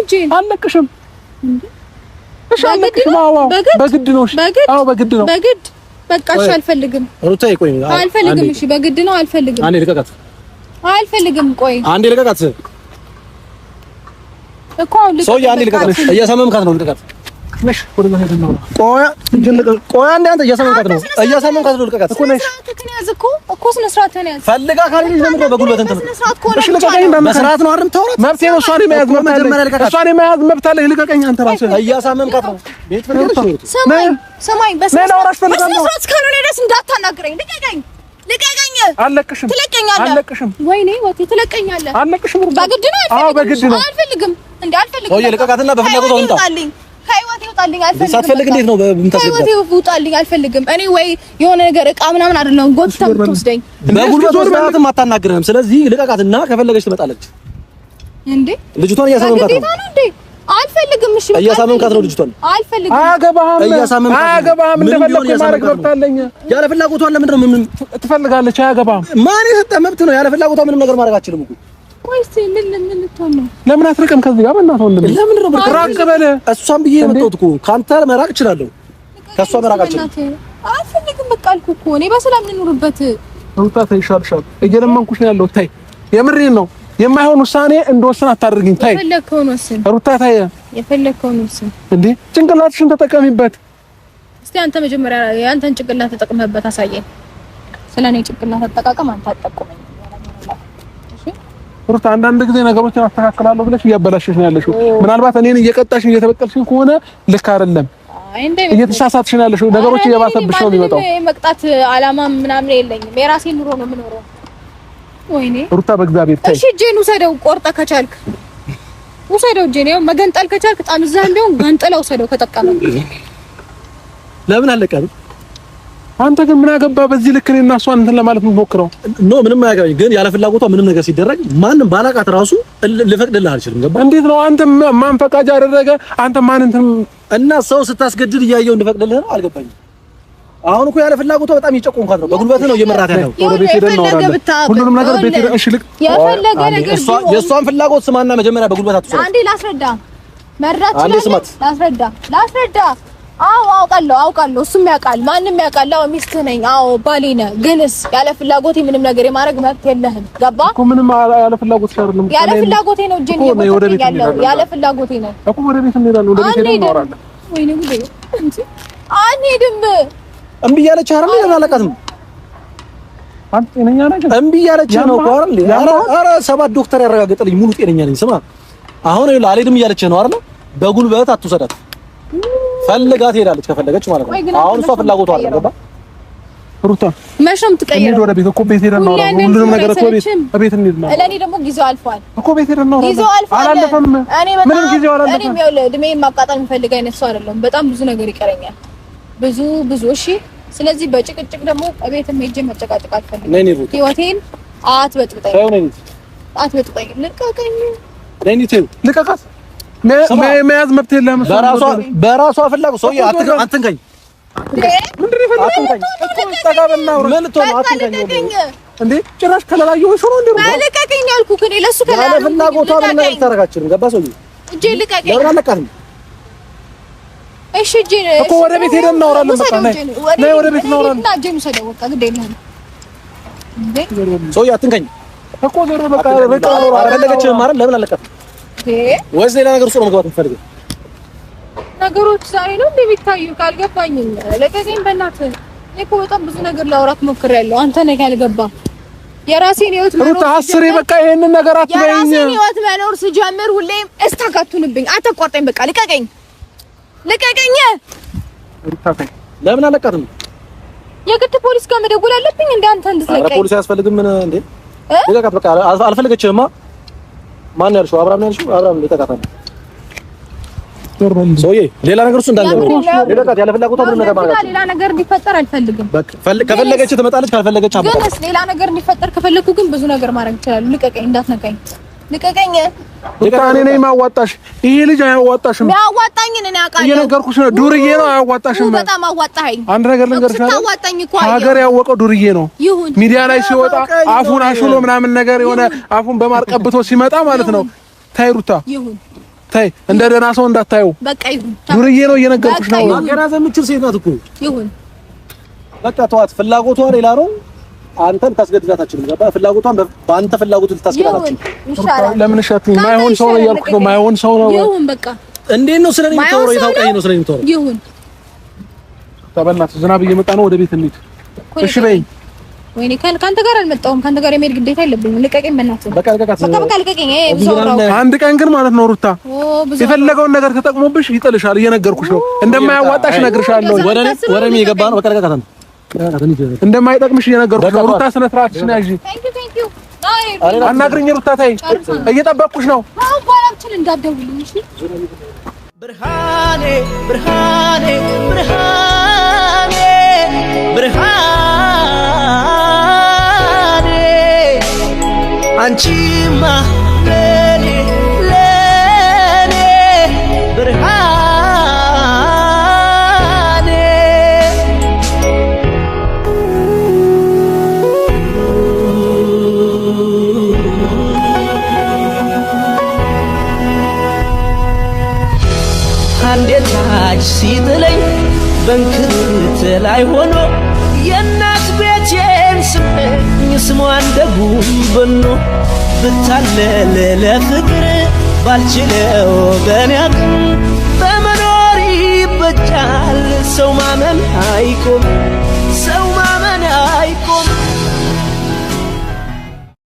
እጄን አልለቅሽም እሺ አልለቅሽም በግድ ነው አዎ በግድ ነው በግድ በቃ እሺ አልፈልግም ሩታዬ ቆይ አልፈልግም እሺ በግድ ነው አልፈልግም አንዴ ልቀቃት አልፈልግም ቆይ አንዴ ልቀቃት እኮ ልቀቃት ሰው አንዴ ልቀቃት እያሳመምካት ነው ልቀቃት ነሽ ወደ ጋር ሄደናው ቆይ አንዴ አንተ እያሳመምካት ነው ልቀቃት እኮ ነሽ እኮ ስነ ስርዓት ነው ያዝ ፈልጋ ካለኝ ለምን ነው በጉልበት እንትን እሺ ልቀቀኝ በስርዓት ነው አይደል ተወራት መብቴ ነው እሷን የመያዝ መብት አለ እሷን የመያዝ መብት አለ ልቀቀኝ አንተ ራስህ እያሳመምካት ነው ቤት ፈልገሽ ሰማኝ በስርዓት ካልሆነ ድረስ እንዳታናግረኝ ልቀቀኝ አልለቅሽም ትለቀኛለህ አልለቅሽም ወይኔ ወቴ ትለቀኛለህ አልለቅሽም በግድ ነው አዎ በግድ ነው አልፈልግም እንዴ አልፈልግም ወይ ልቀቃትና በፍላጎት ወንታ ከህይወቴ ይወጣልኝ አልፈልግም ሳትፈልግ እንዴት ነው በምታስገባት ከህይወቴ ይወጣልኝ አልፈልግም እኔ ወይ የሆነ ነገር እቃ ምናምን አይደለም ጎትተህ ትወስደኝ በጉልበት ወስዳትም አታናግርህም ስለዚህ ልቀቃትና ከፈለገች ትመጣለች እንዴ ልጅቷን እያሳመምካት ነው እንዴ አልፈልግም እሺ እያሳመምካት ነው ልጅቷን አልፈልግም አያገባህም እንደፈለኩ ማድረግ መብት አለኝ ያለ ፍላጎቷን ለምንድን ነው ምን ትፈልጋለች አያገባህም ማን የሰጠህ መብት ነው ያለ ፍላጎቷ ምንም ነገር ማድረግ አትችልም እኮ ወይስ ምን ልትሆን ነው ለምን አትርቅም ከዚህ ጋር በእናትህ ወንድም ለምን ነው ራቅ በለ እሷን ብዬ የመጣሁት እኮ ካንተ መራቅ እችላለሁ ከሷ መራቅ አልችልም አልፈልግም በቃ አልኩህ እኮ እኔ በሰላም ልኑርበት ሩታ ተይሻልሻል እየለመንኩሽ ነው ያለሁት ታይ የምሬን ነው የማይሆን ውሳኔ እንደወሰን አታድርግኝ ታይ የፈለከውን ወስን ሩታ ታይ የፈለከውን ወስን እንዴ ጭንቅላትሽን ተጠቀሚበት እስቲ አንተ መጀመሪያ ያንተን ጭንቅላት ተጠቅመህበት አሳየኝ ስለኔ ጭንቅላት አጠቃቀም አንተ አጠቀመኝ ሩታ አንዳንድ ጊዜ ነገሮችን አስተካክላለሁ ብለሽ እያበላሽሽ ነው ያለሽው ምናልባት እኔን እየቀጣሽኝ እየተበቀልሽኝ ከሆነ ልክ አይደለም እየተሳሳትሽ ነው ያለሽው ነገሮች እየባሰብሽ ነው የሚመጣው መቅጣት አላማ ምናምን የለኝም የራሴን ኑሮ ነው የምኖረው ወይኔ ሩታ በእግዚአብሔር ታይ እሺ እጄን ውሰደው ቆርጠህ ከቻልክ ውሰደው እጄን ያው መገንጠል ከቻልክ ጣምዛህም ቢሆን ገንጥለው ውሰደው ከጠቀመ ለምን አለቀም አንተ ግን ምን አገባ በዚህ ልክ እኔና እሷን እንትን ለማለት የምትሞክረው ኖ ምንም አያገባኝ ግን ያለ ፍላጎቷ ምንም ነገር ሲደረግ ማንም ባላቃት ራሱ ልፈቅድልህ አልችልም ገባ እንዴት ነው አንተ ማን ፈቃጅ አደረገ አንተ ማን እንትን እና ሰው ስታስገድድ እያየው እንድፈቅድልህ ነው አልገባኝም አሁን እኮ ያለ ፍላጎቷ በጣም እየጨቆንኳት ነው በጉልበት ነው እየመራት ያለው ወደ ቤት ሄደን ነው ሁሉንም ነገር ቤት ሄደን እሺ ልክ የፈለገ ነገር የእሷን ፍላጎት ስማና መጀመሪያ በጉልበት አትወሰድ አንዴ ላስረዳ መርዳት ላስረዳ አዎ አውቃለሁ እሱም ያውቃል ማንንም ያውቃል አዎ ሚስትህ ነኝ አዎ ባሌ ነህ ግንስ ያለ ፍላጎቴ ምንም ነገር የማድረግ መብት የለህም ገባ እኮ ምንም ያለ ፍላጎት አይደለም ያለ ፍላጎቴ ነው እጄን እየቆረጥኩ ያለ ፍላጎቴ ነው እኮ ወደ ቤት እንሄዳለን ወደ ቤት እንኖራለን ወይኔ ጉዴ እንጂ አንሄድም እምቢ እያለች አይደል ያላለቃትም አንተ ጤነኛ ነህ እምቢ እያለች ነው እኮ አይደል ኧረ 7 ዶክተር ያረጋግጥልኝ ሙሉ ጤነኛ ነኝ ስማ አሁን አልሄድም እያለች ነው አይደል በጉልበት አትውሰዳት ፈልጋት ሄዳለች ከፈለገች ማለት ነው አሁን እሷ ፍላጎቷ አለ ገባ ሩታ መሽም ትቀየር ወደ ቤት እኮ ቤት ሄደን ነው ሁሉንም ነገር እኮ ቤት እንሂድ ነው ለኔ ደግሞ ጊዜው አልፏል እኮ ቤት ሄደን ነው አላለፈም ምንም ጊዜው አላለፈም እኔ ያው እድሜን ማቃጠል የምፈልግ አይነት ሰው አይደለም በጣም ብዙ ነገር ይቀረኛል ብዙ እሺ ስለዚህ በጭቅጭቅ ደግሞ ቤትም ሄጄ መጨቃጨቅ አልፈልግም ህይወቴን አትበጥብጠኝ ልቀቀኝ ልቀቃት መያዝ መብት የለህም በራሷ ፍላጎት ሰውዬ አትንከኝ ምንድን ነው አትንከኝ እኮ ተጋበልና ምን ልትሆን አትንከኝ እንዴ ጭራሽ ከለላየው ሾሮ እንዴ ልቀቀኝ ያልኩህ እኔ ለሱ ከለላ ፍላጎቷ ምን ነገር ታረጋችሁም ገባ ሰውዬ እጄ ልቀቀኝ ለራለቃት እሺ እጄ እኮ ወደ ቤት ሄደን እናወራለን በቃ ነይ ወደ ቤት እናወራለን እና እጄን ሰደው በቃ ግድ የለህም እንዴ ሰውዬ አትንከኝ እኮ ዘሮ በቃ በቃ አረጋለችም ማለት ለምን አለቀት ወይስ ሌላ ነገር ውስጥ ነው መግባት የምትፈልገው? ነገሮች ዛሬ ነው እንደሚታዩ ካልገባኝም ለቀቀኝ በእናትህ። እኮ በጣም ብዙ ነገር ላውራት ሞክሬያለሁ። አንተ ነህ ያልገባ የራሴን ህይወት መኖር ሩታ አስሬ በቃ ይሄንን ነገር አትበይኝ። የራሴን ህይወት መኖር ስጀምር ሁሌም እስታካቱንብኝ። አትቆርጠኝ በቃ ልቀቀኝ ሩታ ተይ። ለምን አለቃትም? የግድ ፖሊስ ጋር መደወል አለብኝ እንደ አንተ እንድትለቀኝ? ፖሊስ አያስፈልግም ምን እንዴ? ልቀቃት በቃ አልፈልገችህማ። ማን ያልሽው? አብራም ያልሽው? አብራም ልቀቃት። ሰውዬ ሌላ ነገር እሱ እንዳለ ነው። ልቀቃት። ያለ ፍላጎቷ ምንም ነገር ማለት ሌላ ነገር እንዲፈጠር አልፈልግም። በቃ ከፈለገች ትመጣለች፣ ካልፈለገች አባ ግን ሌላ ነገር እንዲፈጠር ከፈለኩ ግን ብዙ ነገር ማድረግ ይችላል። ልቀቀኝ፣ እንዳትነካኝ፣ ልቀቀኝ። እኔ ነኝ ማዋጣሽ። ይሄ ልጅ አያዋጣሽም። ያዋጣኝ እኔ አውቃለሁ። እየነገርኩሽ ነው። ዱርዬ ነው። አያዋጣሽም። በጣም አዋጣኸኝ። አንድ ነገር ልንገርሽ አይደል? ታዋጣኝ እኮ ሀገር ያወቀው ዱርዬ ነው። ሚዲያ ላይ ሲወጣ አፉን አሽሎ ምናምን ነገር የሆነ አፉን በማር ቀብቶ ሲመጣ ማለት ነው። ታይ ሩታ፣ ተይ እንደ ደህና ሰው እንዳታየው። በቃ ይሁን። ዱርዬ ነው እየነገርኩሽ ነው። ማገናዘብ የምትችል ሴት ናት እኮ። ይሁን በቃ ተዋት። ፍላጎቷ ሌላ ነው። አንተን ታስገድዳት አትችልም። ገባ? ፍላጎቷን በአንተ ፍላጎት ልታስገድዳት አትችልም። ይሻላል። ለምን ሻት ማይሆን ሰው ነው እያልኩሽ ነው። ማይሆን ሰው ነው። ይሁን በቃ እንዴት ነው ስለኔ የምታወራው? የታውቀኝ ነው ስለኔ የምታወራው? ይሁን ተበናት። ዝናብ እየመጣ ነው። ወደ ቤት እንሂድ። እሺ በይኝ። ወይኔ ካንተ ጋር አልመጣሁም። ካንተ ጋር የመሄድ ግዴታ የለብኝም። ልቀቀኝ በእናትህ። በቃ ልቀቀኝ። አንድ ቀን ግን ማለት ነው ሩታ የፈለገውን ነገር ተጠቅሞብሽ ይጥልሻል። እየነገርኩሽ ነው። እንደማያዋጣሽ እነግርሻለሁ። ወረኔ የገባ ነው። በቃ ለቀቃት። እንደማይጠቅምሽ እየነገርኩሽ ነው። ሩታ ስነ ስርዓትሽን ያዢ። አናግሪኝ ሩታ። ተይ እየጠበቅኩሽ ነው። አሁን ባላችን እንዳትደውልኝ እሺ። ብርሃኔ ብርሃኔ ብርሃኔ ብርሃኔ አንቺማ ለኔ ለኔ ብርሃኔ አንዴ ታች ሲጥለኝ በንክርት ላይ ሆኖ የእናት ቤቴን ስመኝ ስሟ እንደ ጉንበኖ ብታለል ለፍቅር ባልችለው በኔ አቅም በመኖር ይበጃል ሰው ማመን አይቆም